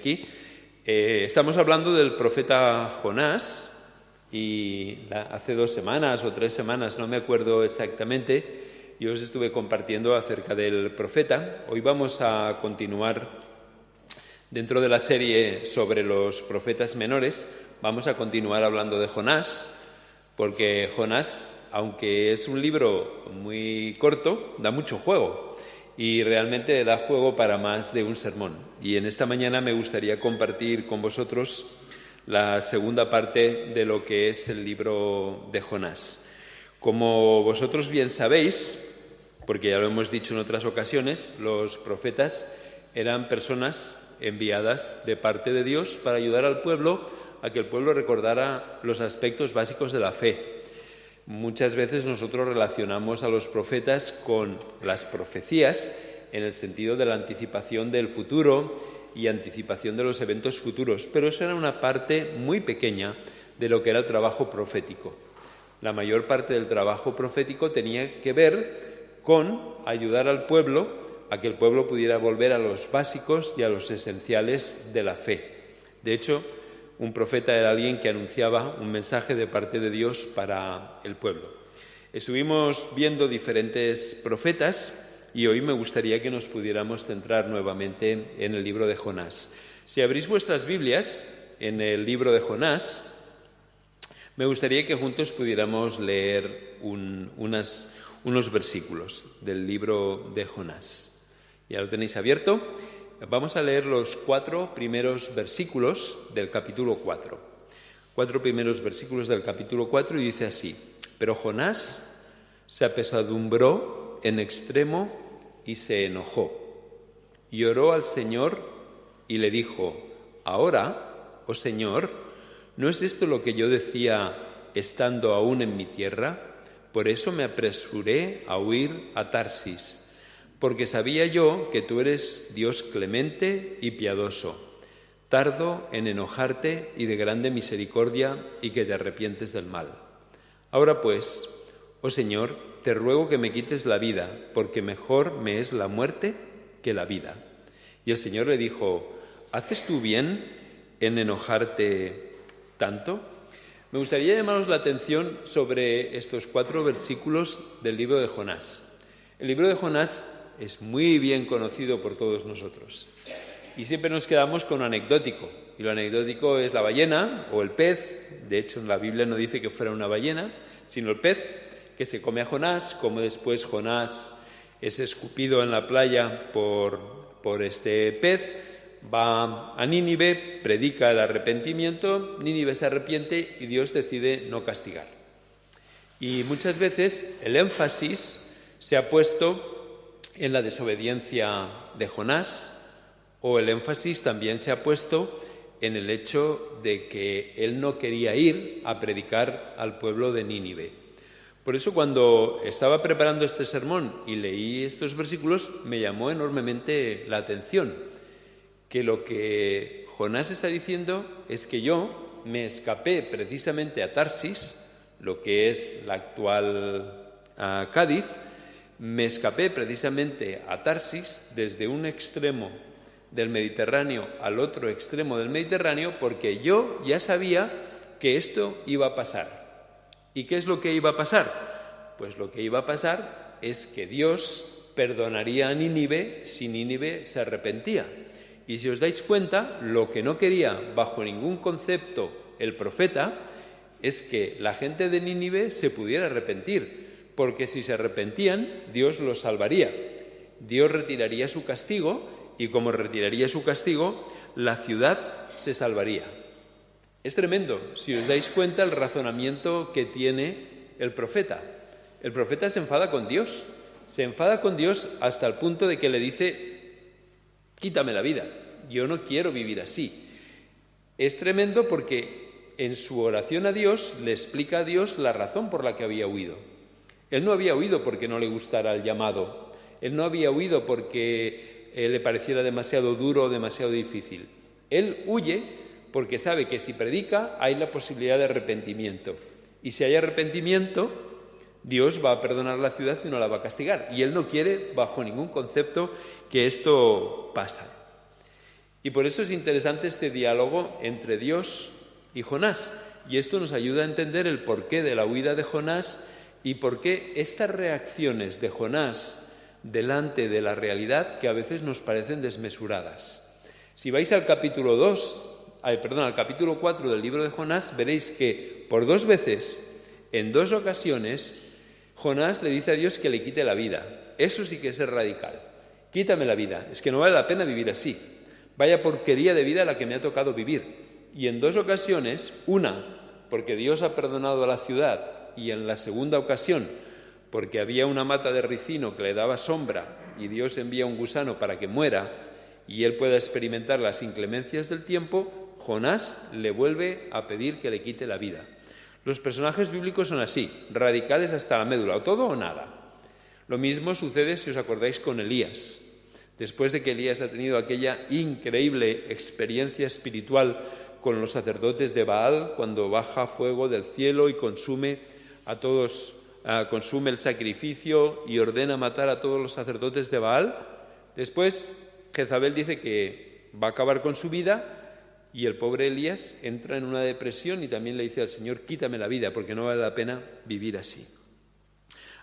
aquí. Estamos hablando del profeta Jonás y hace 2 semanas o 3 semanas, no me acuerdo exactamente, yo os estuve compartiendo acerca del profeta. Hoy vamos a continuar dentro de la serie sobre los profetas menores. Vamos a continuar hablando de Jonás, porque Jonás, aunque es un libro muy corto, da mucho juego. Y realmente da juego para más de un sermón. Y en esta mañana me gustaría compartir con vosotros la segunda parte de lo que es el libro de Jonás. Como vosotros bien sabéis, porque ya lo hemos dicho en otras ocasiones, los profetas eran personas enviadas de parte de Dios para ayudar al pueblo a que el pueblo recordara los aspectos básicos de la fe. Muchas veces nosotros relacionamos a los profetas con las profecías en el sentido de la anticipación del futuro y anticipación de los eventos futuros, pero eso era una parte muy pequeña de lo que era el trabajo profético. La mayor parte del trabajo profético tenía que ver con ayudar al pueblo a que el pueblo pudiera volver a los básicos y a los esenciales de la fe. De hecho, un profeta era alguien que anunciaba un mensaje de parte de Dios para el pueblo. Estuvimos viendo diferentes profetas y hoy me gustaría que nos pudiéramos centrar nuevamente en el libro de Jonás. Si abrís vuestras Biblias en el libro de Jonás, me gustaría que juntos pudiéramos leer unos versículos del libro de Jonás. ¿Ya lo tenéis abierto? Vamos a leer los 4 primeros versículos del capítulo 4. 4 primeros versículos del capítulo 4 y dice así: Pero Jonás se apesadumbró en extremo y se enojó. Y oró al Señor y le dijo: Ahora, oh Señor, ¿no es esto lo que yo decía estando aún en mi tierra? Por eso me apresuré a huir a Tarsis, porque sabía yo que tú eres Dios clemente y piadoso, tardo en enojarte y de grande misericordia, y que te arrepientes del mal. Ahora pues, oh Señor, te ruego que me quites la vida, porque mejor me es la muerte que la vida. Y el Señor le dijo: ¿haces tú bien en enojarte tanto? Me gustaría llamaros la atención sobre estos 4 versículos del libro de Jonás. El libro de Jonás es muy bien conocido por todos nosotros. Y siempre nos quedamos con lo anecdótico. Y lo anecdótico es la ballena o el pez. De hecho, en la Biblia no dice que fuera una ballena, sino el pez que se come a Jonás, como después Jonás es escupido en la playa por este pez, va a Nínive, predica el arrepentimiento, Nínive se arrepiente y Dios decide no castigar. Y muchas veces el énfasis se ha puesto en la desobediencia de Jonás, o el énfasis también se ha puesto en el hecho de que él no quería ir a predicar al pueblo de Nínive. Por eso, cuando estaba preparando este sermón y leí estos versículos, me llamó enormemente la atención que lo que Jonás está diciendo es que yo me escapé precisamente a Tarsis, lo que es la actual Cádiz. Me escapé precisamente a Tarsis desde un extremo del Mediterráneo al otro extremo del Mediterráneo, porque yo ya sabía que esto iba a pasar. ¿Y qué es lo que iba a pasar? Pues lo que iba a pasar es que Dios perdonaría a Nínive si Nínive se arrepentía. Y si os dais cuenta, lo que no quería bajo ningún concepto el profeta es que la gente de Nínive se pudiera arrepentir, porque si se arrepentían, Dios los salvaría. Dios retiraría su castigo y como retiraría su castigo, la ciudad se salvaría. Es tremendo, si os dais cuenta, el razonamiento que tiene el profeta. El profeta se enfada con Dios hasta el punto de que le dice: quítame la vida, yo no quiero vivir así. Es tremendo porque en su oración a Dios le explica a Dios la razón por la que había huido. Él no había huido porque no le gustara el llamado. Él no había huido porque le pareciera demasiado duro o demasiado difícil. Él huye porque sabe que si predica hay la posibilidad de arrepentimiento. Y si hay arrepentimiento, Dios va a perdonar la ciudad y no la va a castigar. Y él no quiere, bajo ningún concepto, que esto pase. Y por eso es interesante este diálogo entre Dios y Jonás. Y esto nos ayuda a entender el porqué de la huida de Jonás y por qué estas reacciones de Jonás delante de la realidad que a veces nos parecen desmesuradas. Si vais al capítulo 4 del libro de Jonás, veréis que por 2 veces, en 2 ocasiones, Jonás le dice a Dios que le quite la vida. Eso sí que es ser radical. Quítame la vida, es que no vale la pena vivir así. Vaya porquería de vida la que me ha tocado vivir. Y en 2 ocasiones, una, porque Dios ha perdonado a la ciudad, y en la segunda ocasión, porque había una mata de ricino que le daba sombra, y Dios envía un gusano para que muera, y él pueda experimentar las inclemencias del tiempo, Jonás le vuelve a pedir que le quite la vida. Los personajes bíblicos son así, radicales hasta la médula, o todo o nada. Lo mismo sucede, si os acordáis, con Elías. Después de que Elías ha tenido aquella increíble experiencia espiritual con los sacerdotes de Baal, cuando baja fuego del cielo y consume a todos, consume el sacrificio y ordena matar a todos los sacerdotes de Baal, después Jezabel dice que va a acabar con su vida y el pobre Elías entra en una depresión y también le dice al Señor, quítame la vida porque no vale la pena vivir así.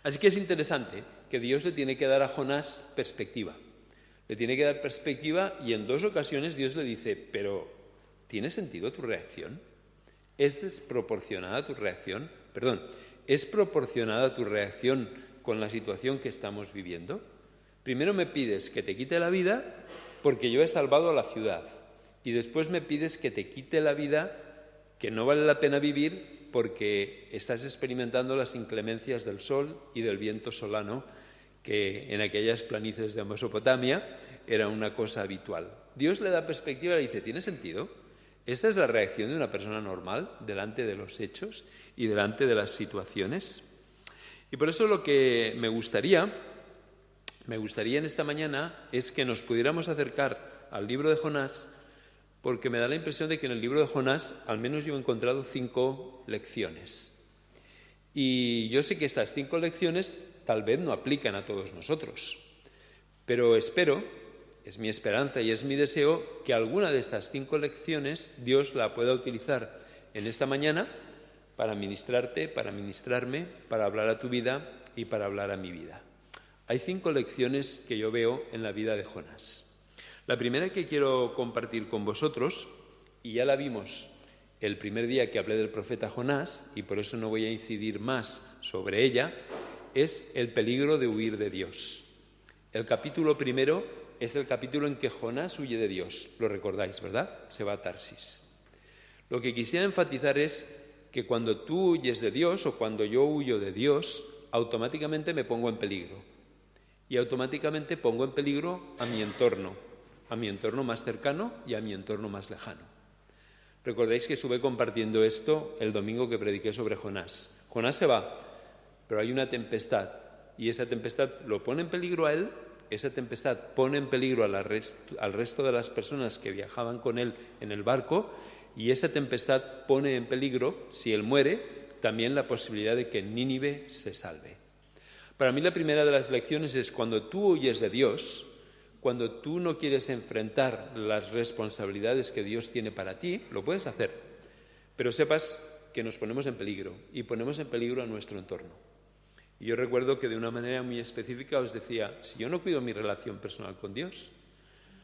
Así que es interesante que Dios le tiene que dar a Jonás perspectiva. Le tiene que dar perspectiva y en 2 ocasiones Dios le dice, pero ¿tiene sentido tu reacción? ¿Es desproporcionada tu reacción? ¿Es proporcionada tu reacción con la situación que estamos viviendo? Primero me pides que te quite la vida porque yo he salvado a la ciudad y después me pides que te quite la vida que no vale la pena vivir porque estás experimentando las inclemencias del sol y del viento solano que en aquellas planicies de Mesopotamia era una cosa habitual. Dios le da perspectiva y le dice, ¿tiene sentido? ¿Esta es la reacción de una persona normal delante de los hechos y delante de las situaciones? Y por eso lo que me gustaría en esta mañana es que nos pudiéramos acercar al libro de Jonás, porque me da la impresión de que en el libro de Jonás al menos yo he encontrado 5 lecciones. Y yo sé que estas 5 lecciones tal vez no aplican a todos nosotros, pero espero, es mi esperanza y es mi deseo, que alguna de estas 5 lecciones Dios la pueda utilizar en esta mañana para ministrarte, para ministrarme, para hablar a tu vida y para hablar a mi vida. Hay 5 lecciones que yo veo en la vida de Jonás. La primera que quiero compartir con vosotros, y ya la vimos el primer día que hablé del profeta Jonás, y por eso no voy a incidir más sobre ella, es el peligro de huir de Dios. El capítulo 1 es el capítulo en que Jonás huye de Dios, lo recordáis, ¿verdad? Se va a Tarsis. Lo que quisiera enfatizar es que cuando tú huyes de Dios o cuando yo huyo de Dios, automáticamente me pongo en peligro. Y automáticamente pongo en peligro a mi entorno más cercano y a mi entorno más lejano. Recordáis que estuve compartiendo esto el domingo que prediqué sobre Jonás. Jonás se va, pero hay una tempestad y esa tempestad lo pone en peligro a él, esa tempestad pone en peligro al resto de las personas que viajaban con él en el barco y esa tempestad pone en peligro, si él muere, también la posibilidad de que Nínive se salve. Para mí la primera de las lecciones es cuando tú huyes de Dios, cuando tú no quieres enfrentar las responsabilidades que Dios tiene para ti, lo puedes hacer, pero sepas que nos ponemos en peligro y ponemos en peligro a nuestro entorno. Y yo recuerdo que de una manera muy específica os decía, si yo no cuido mi relación personal con Dios,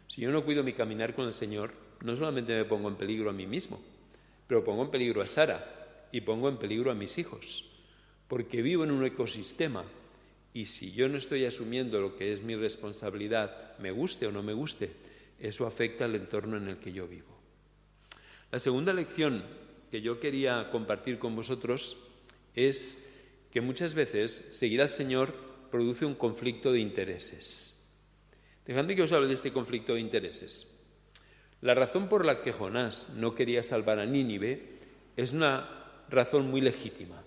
si yo no cuido mi caminar con el Señor, no solamente me pongo en peligro a mí mismo, pero pongo en peligro a Sara y pongo en peligro a mis hijos, porque vivo en un ecosistema. Y si yo no estoy asumiendo lo que es mi responsabilidad, me guste o no me guste, eso afecta al entorno en el que yo vivo. La segunda lección que yo quería compartir con vosotros es que muchas veces seguir al Señor produce un conflicto de intereses. Dejadme que os hable de este conflicto de intereses. La razón por la que Jonás no quería salvar a Nínive es una razón muy legítima.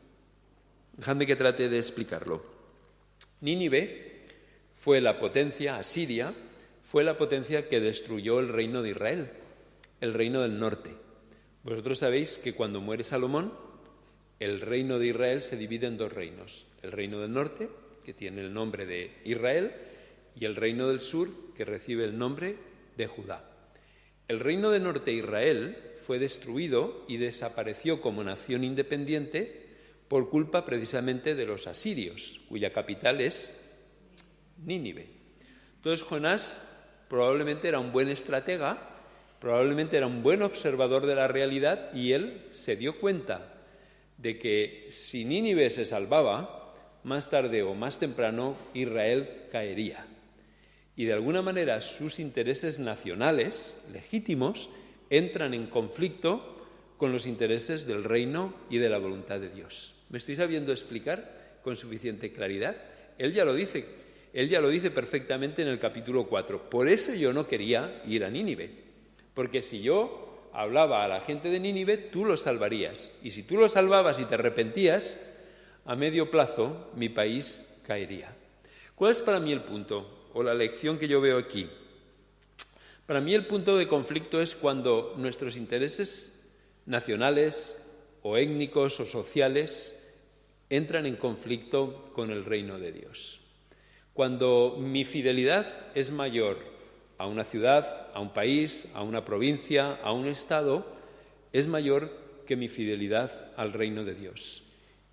Dejadme que trate de explicarlo. Nínive fue la potencia, Asiria, fue la potencia que destruyó el reino de Israel, el reino del norte. Vosotros sabéis que cuando muere Salomón, el reino de Israel se divide en 2 reinos. El reino del norte, que tiene el nombre de Israel, y el reino del sur, que recibe el nombre de Judá. El reino de Norte Israel fue destruido y desapareció como nación independiente por culpa precisamente de los asirios, cuya capital es Nínive. Entonces Jonás probablemente era un buen estratega, probablemente era un buen observador de la realidad, y él se dio cuenta de que si Nínive se salvaba, más tarde o más temprano Israel caería. Y de alguna manera sus intereses nacionales legítimos entran en conflicto con los intereses del reino y de la voluntad de Dios. ¿Me estoy sabiendo explicar con suficiente claridad? Él ya lo dice perfectamente en el capítulo 4. Por eso yo no quería ir a Nínive, porque si yo hablaba a la gente de Nínive, tú lo salvarías. Y si tú lo salvabas y te arrepentías, a medio plazo mi país caería. ¿Cuál es para mí el punto o la lección que yo veo aquí? Para mí el punto de conflicto es cuando nuestros intereses nacionales o étnicos o sociales entran en conflicto con el reino de Dios. Cuando mi fidelidad es mayor a una ciudad, a un país, a una provincia, a un estado, es mayor que mi fidelidad al reino de Dios.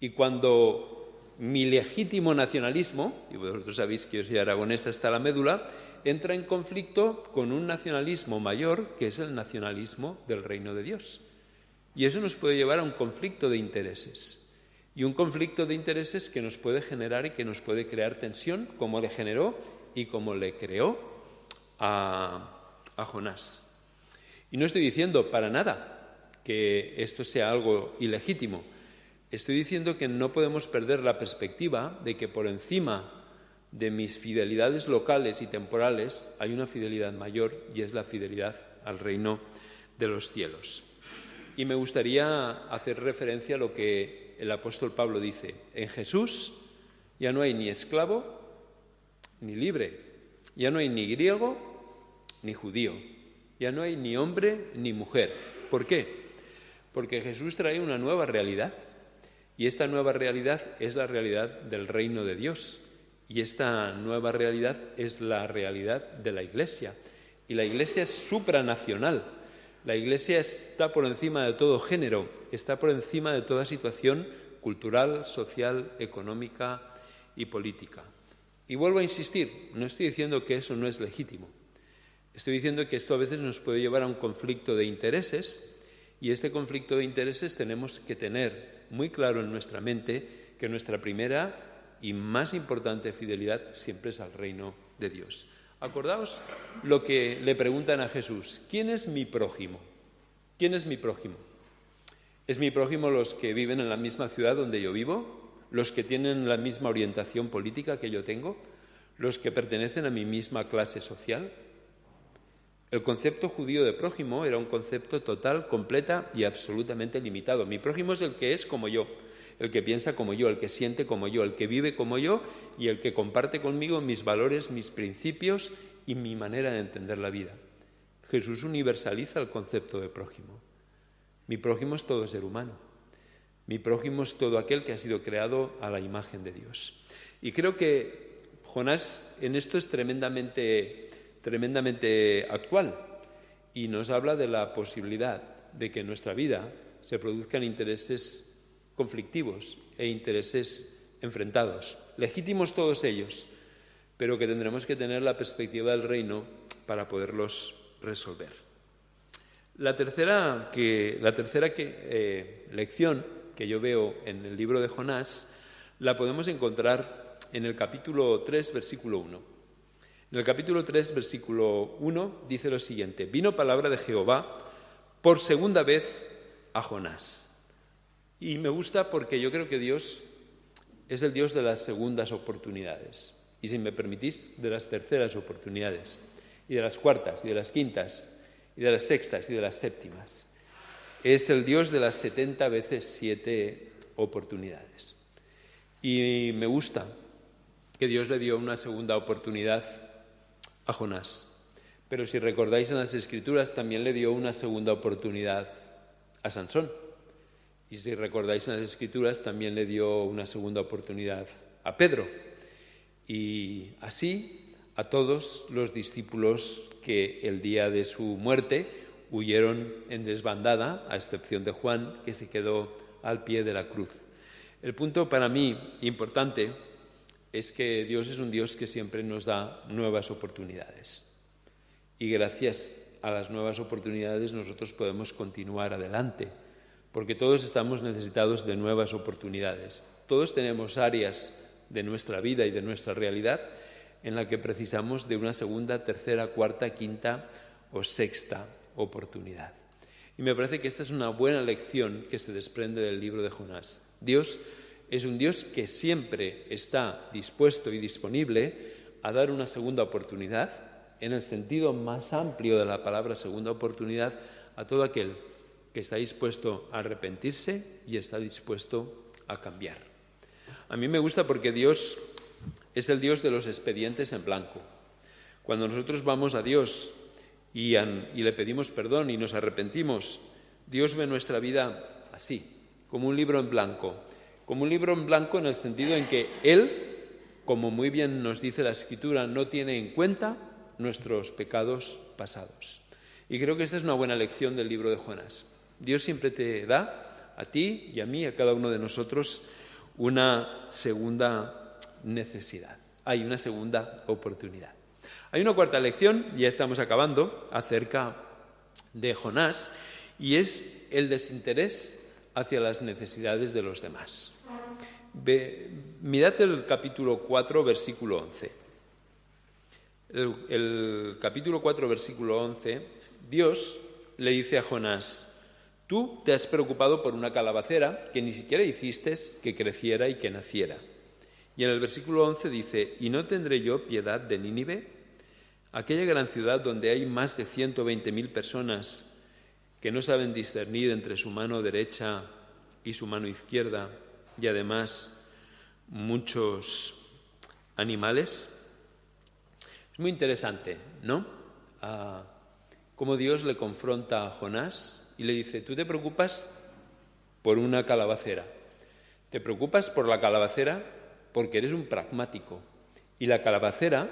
Y cuando mi legítimo nacionalismo, y vosotros sabéis que yo soy aragonés hasta la médula, entra en conflicto con un nacionalismo mayor, que es el nacionalismo del reino de Dios. Y eso nos puede llevar a un conflicto de intereses. Y un conflicto de intereses que nos puede generar y que nos puede crear tensión, como le generó y como le creó a Jonás. Y no estoy diciendo para nada que esto sea algo ilegítimo. Estoy diciendo que no podemos perder la perspectiva de que por encima de mis fidelidades locales y temporales hay una fidelidad mayor, y es la fidelidad al reino de los cielos. Y me gustaría hacer referencia a lo que el apóstol Pablo dice: en Jesús ya no hay ni esclavo ni libre, ya no hay ni griego ni judío, ya no hay ni hombre ni mujer. ¿Por qué? Porque Jesús trae una nueva realidad. Y esta nueva realidad es la realidad del reino de Dios. Y esta nueva realidad es la realidad de la Iglesia. Y la Iglesia es supranacional. La Iglesia está por encima de todo género, está por encima de toda situación cultural, social, económica y política. Y vuelvo a insistir, no estoy diciendo que eso no es legítimo. Estoy diciendo que esto a veces nos puede llevar a un conflicto de intereses, y este conflicto de intereses tenemos que tener muy claro en nuestra mente que nuestra primera y más importante fidelidad siempre es al reino de Dios. Acordaos lo que le preguntan a Jesús: ¿quién es mi prójimo? ¿Quién es mi prójimo? ¿Es mi prójimo los que viven en la misma ciudad donde yo vivo? ¿Los que tienen la misma orientación política que yo tengo? ¿Los que pertenecen a mi misma clase social? El concepto judío de prójimo era un concepto total, completa y absolutamente limitado. Mi prójimo es el que es como yo, el que piensa como yo, el que siente como yo, el que vive como yo y el que comparte conmigo mis valores, mis principios y mi manera de entender la vida. Jesús universaliza el concepto de prójimo. Mi prójimo es todo ser humano. Mi prójimo es todo aquel que ha sido creado a la imagen de Dios. Y creo que Jonás en esto es tremendamente actual, y nos habla de la posibilidad de que en nuestra vida se produzcan intereses conflictivos e intereses enfrentados, legítimos todos ellos, pero que tendremos que tener la perspectiva del reino para poderlos resolver. La tercera lección que yo veo en el libro de Jonás la podemos encontrar en el capítulo 3, versículo 1. En el capítulo 3, versículo 1, dice lo siguiente: vino palabra de Jehová por segunda vez a Jonás. Y me gusta porque yo creo que Dios es el Dios de las segundas oportunidades. Y si me permitís, de las terceras oportunidades, y de las cuartas, y de las quintas, y de las sextas, y de las séptimas. Es el Dios de las 70 veces 7 oportunidades. Y me gusta que Dios le dio una segunda oportunidad a Jonás. Pero si recordáis en las Escrituras, también le dio una segunda oportunidad a Sansón. Y si recordáis en las Escrituras, también le dio una segunda oportunidad a Pedro. Y así a todos los discípulos que el día de su muerte huyeron en desbandada, a excepción de Juan, que se quedó al pie de la cruz. El punto para mí importante es que Dios es un Dios que siempre nos da nuevas oportunidades. Y gracias a las nuevas oportunidades nosotros podemos continuar adelante, porque todos estamos necesitados de nuevas oportunidades. Todos tenemos áreas de nuestra vida y de nuestra realidad en la que precisamos de una segunda, tercera, cuarta, quinta o sexta oportunidad. Y me parece que esta es una buena lección que se desprende del libro de Jonás. Dios es un Dios que siempre está dispuesto y disponible a dar una segunda oportunidad, en el sentido más amplio de la palabra segunda oportunidad, a todo aquel que está dispuesto a arrepentirse y está dispuesto a cambiar. A mí me gusta porque Dios es el Dios de los expedientes en blanco. Cuando nosotros vamos a Dios y le pedimos perdón y nos arrepentimos, Dios ve nuestra vida así, como un libro en blanco. Como un libro en blanco en el sentido en que Él, como muy bien nos dice la Escritura, no tiene en cuenta nuestros pecados pasados. Y creo que esta es una buena lección del libro de Jonás. Dios siempre te da, a ti y a mí, a cada uno de nosotros, una segunda necesidad. Hay una segunda oportunidad. Hay una cuarta lección, ya estamos acabando, acerca de Jonás, y es el desinterés hacia las necesidades de los demás. Mirad el capítulo 4, versículo 11. El capítulo 4, versículo 11, Dios le dice a Jonás: tú te has preocupado por una calabacera que ni siquiera hiciste que creciera y que naciera. Y en el versículo 11 dice: ¿y no tendré yo piedad de Nínive, aquella gran ciudad donde hay más de 120.000 personas que no saben discernir entre su mano derecha y su mano izquierda, y además muchos animales? Es muy interesante, ¿no? Cómo Dios le confronta a Jonás y le dice: tú te preocupas por una calabacera, te preocupas por la calabacera porque eres un pragmático, y la calabacera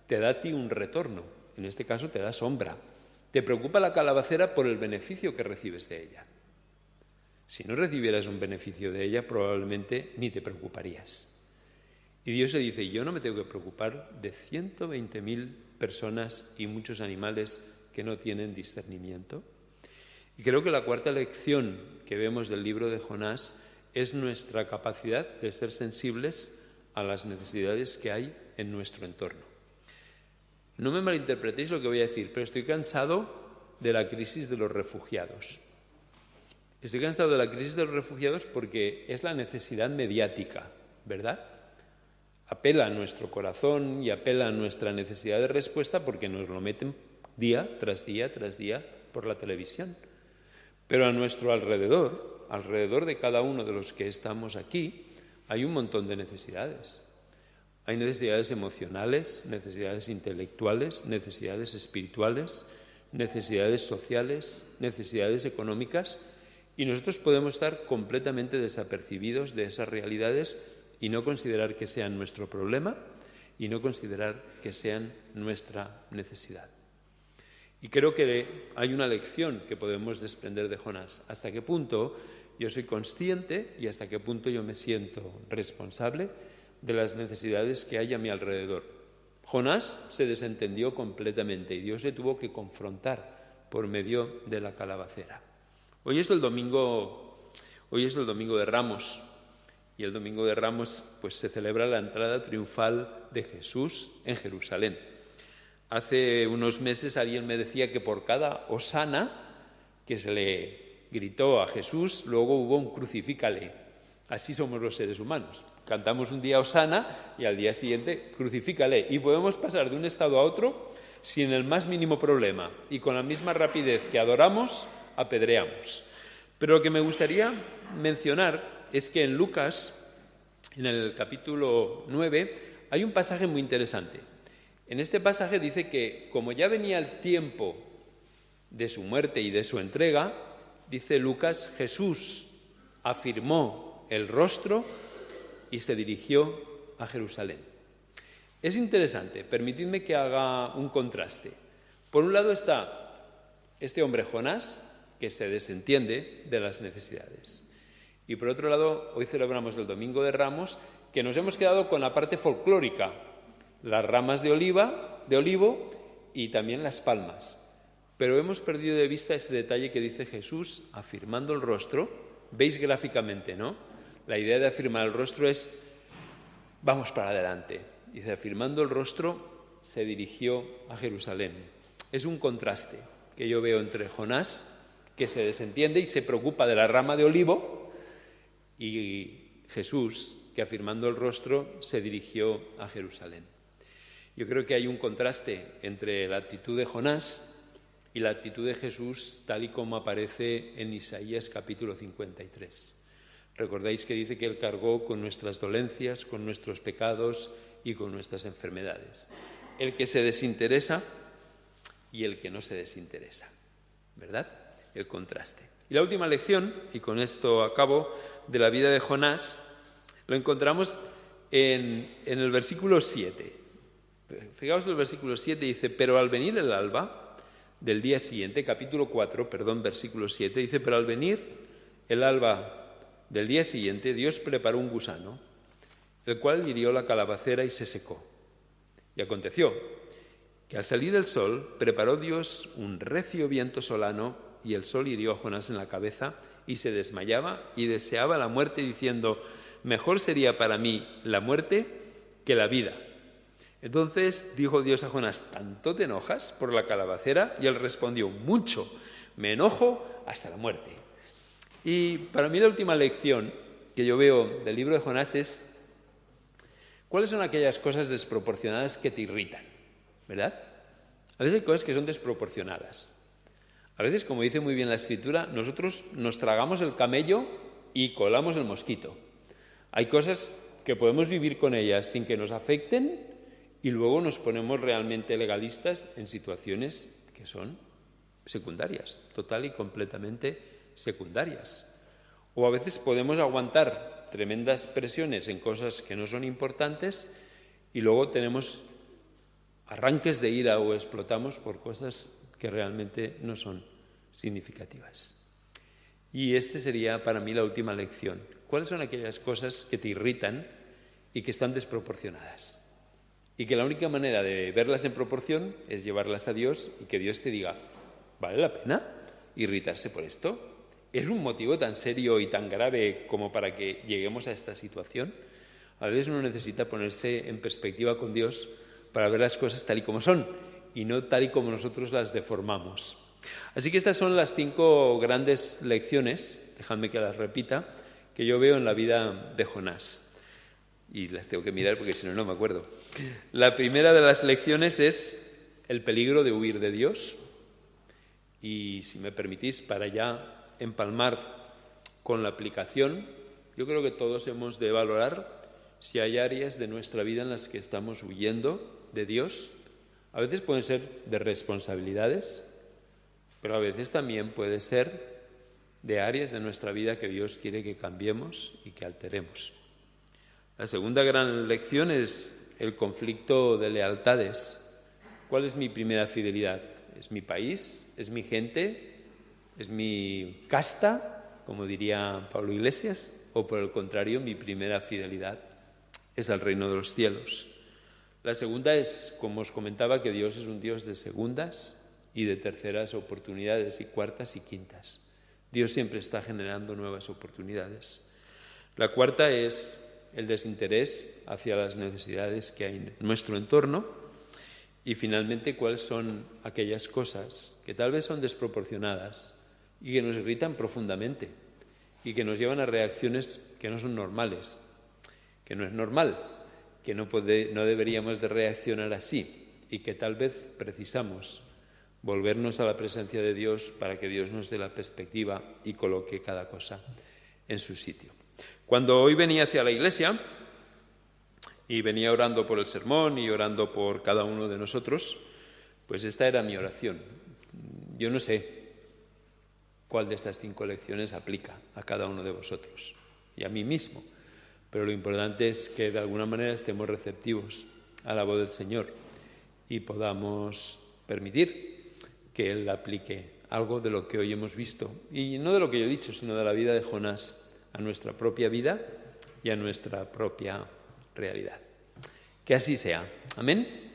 te da a ti un retorno, en este caso te da sombra. Te preocupa la calabacera por el beneficio que recibes de ella. Si no recibieras un beneficio de ella, probablemente ni te preocuparías. Y Dios le dice: yo no me tengo que preocupar de 120.000 personas y muchos animales que no tienen discernimiento. Y creo que la cuarta lección que vemos del libro de Jonás es nuestra capacidad de ser sensibles a las necesidades que hay en nuestro entorno. No me malinterpretéis lo que voy a decir, pero estoy cansado de la crisis de los refugiados. Estoy cansado de la crisis de los refugiados porque es la necesidad mediática, ¿verdad? Apela a nuestro corazón y apela a nuestra necesidad de respuesta porque nos lo meten día tras día tras día por la televisión. Pero a nuestro alrededor de cada uno de los que estamos aquí, hay un montón de necesidades. Hay necesidades emocionales, necesidades intelectuales, necesidades espirituales, necesidades sociales, necesidades económicas, y nosotros podemos estar completamente desapercibidos de esas realidades y no considerar que sean nuestro problema y no considerar que sean nuestra necesidad. Y creo que hay una lección que podemos desprender de Jonás. ¿Hasta qué punto yo soy consciente y hasta qué punto yo me siento responsable de las necesidades que hay a mi alrededor? Jonás se desentendió completamente y Dios le tuvo que confrontar por medio de la calabacera. Hoy es el domingo de Ramos, y el domingo de Ramos pues se celebra la entrada triunfal de Jesús en Jerusalén. Hace unos meses alguien me decía que por cada hosana que se le gritó a Jesús, luego hubo un crucifícale. Así somos los seres humanos. Cantamos un día hosana y al día siguiente crucifícale. Y podemos pasar de un estado a otro sin el más mínimo problema. Y con la misma rapidez que adoramos, apedreamos. Pero lo que me gustaría mencionar es que en Lucas, en el capítulo 9, hay un pasaje muy interesante. En este pasaje dice que como ya venía el tiempo de su muerte y de su entrega, dice Lucas, Jesús afirmó el rostro y se dirigió a Jerusalén. Es interesante, permitidme que haga un contraste. Por un lado está este hombre Jonás, que se desentiende de las necesidades. Y por otro lado, hoy celebramos el Domingo de Ramos, que nos hemos quedado con la parte folclórica, las ramas de olivo y también las palmas. Pero hemos perdido de vista ese detalle que dice Jesús, afirmando el rostro. Veis gráficamente, ¿no? La idea de afirmar el rostro es, vamos para adelante. Dice, afirmando el rostro, se dirigió a Jerusalén. Es un contraste que yo veo entre Jonás, que se desentiende y se preocupa de la rama de olivo, y Jesús, que afirmando el rostro, se dirigió a Jerusalén. Yo creo que hay un contraste entre la actitud de Jonás y la actitud de Jesús, tal y como aparece en Isaías capítulo 53. Recordáis que dice que Él cargó con nuestras dolencias, con nuestros pecados y con nuestras enfermedades. El que se desinteresa y el que no se desinteresa, ¿verdad? El contraste. Y la última lección, y con esto acabo, de la vida de Jonás, lo encontramos en el versículo 7. Fijaos el versículo 7, dice, pero al venir el alba del día siguiente, versículo 7, dice, pero al venir el alba del día siguiente, Dios preparó un gusano, el cual hirió la calabacera y se secó. Y aconteció que al salir el sol, preparó Dios un recio viento solano, y el sol hirió a Jonás en la cabeza, y se desmayaba y deseaba la muerte, diciendo, mejor sería para mí la muerte que la vida. Entonces dijo Dios a Jonás, ¿tanto te enojas por la calabacera? Y él respondió, mucho, me enojo hasta la muerte. Y para mí la última lección que yo veo del libro de Jonás es, ¿cuáles son aquellas cosas desproporcionadas que te irritan? ¿Verdad? A veces hay cosas que son desproporcionadas. A veces, como dice muy bien la Escritura, nosotros nos tragamos el camello y colamos el mosquito. Hay cosas que podemos vivir con ellas sin que nos afecten y luego nos ponemos realmente legalistas en situaciones que son secundarias, total y completamente secundarias. O a veces podemos aguantar tremendas presiones en cosas que no son importantes y luego tenemos arranques de ira o explotamos por cosas que realmente no son significativas. Y esta sería para mí la última lección. ¿Cuáles son aquellas cosas que te irritan y que están desproporcionadas? Y que la única manera de verlas en proporción es llevarlas a Dios y que Dios te diga, ¿vale la pena irritarse por esto? ¿Es un motivo tan serio y tan grave como para que lleguemos a esta situación? A veces uno necesita ponerse en perspectiva con Dios para ver las cosas tal y como son y no tal y como nosotros las deformamos. Así que estas son las 5 grandes lecciones, dejadme que las repita, que yo veo en la vida de Jonás. Y las tengo que mirar porque si no, no me acuerdo. La primera de las lecciones es el peligro de huir de Dios. Y si me permitís, para ya empalmar con la aplicación, yo creo que todos hemos de valorar si hay áreas de nuestra vida en las que estamos huyendo de Dios. A veces pueden ser de responsabilidades, pero a veces también puede ser de áreas de nuestra vida que Dios quiere que cambiemos y que alteremos. La segunda gran lección es el conflicto de lealtades. ¿Cuál es mi primera fidelidad? ¿Es mi país? ¿Es mi gente? ¿Es mi casta, como diría Pablo Iglesias? ¿O por el contrario, mi primera fidelidad es al reino de los cielos? La segunda es, como os comentaba, que Dios es un Dios de segundas y de terceras oportunidades y cuartas y quintas. Dios siempre está generando nuevas oportunidades. La cuarta es el desinterés hacia las necesidades que hay en nuestro entorno. Y finalmente, cuáles son aquellas cosas que tal vez son desproporcionadas y que nos irritan profundamente y que nos llevan a reacciones que no son normales, que no es normal, que no deberíamos de reaccionar así y que tal vez precisamos volvernos a la presencia de Dios para que Dios nos dé la perspectiva y coloque cada cosa en su sitio. Cuando hoy venía hacia la iglesia y venía orando por el sermón y orando por cada uno de nosotros, pues esta era mi oración. Yo no sé cuál de estas 5 lecciones aplica a cada uno de vosotros y a mí mismo, pero lo importante es que de alguna manera estemos receptivos a la voz del Señor y podamos permitir que Él la aplique algo de lo que hoy hemos visto. Y no de lo que yo he dicho, sino de la vida de Jonás, a nuestra propia vida y a nuestra propia realidad. Que así sea. Amén.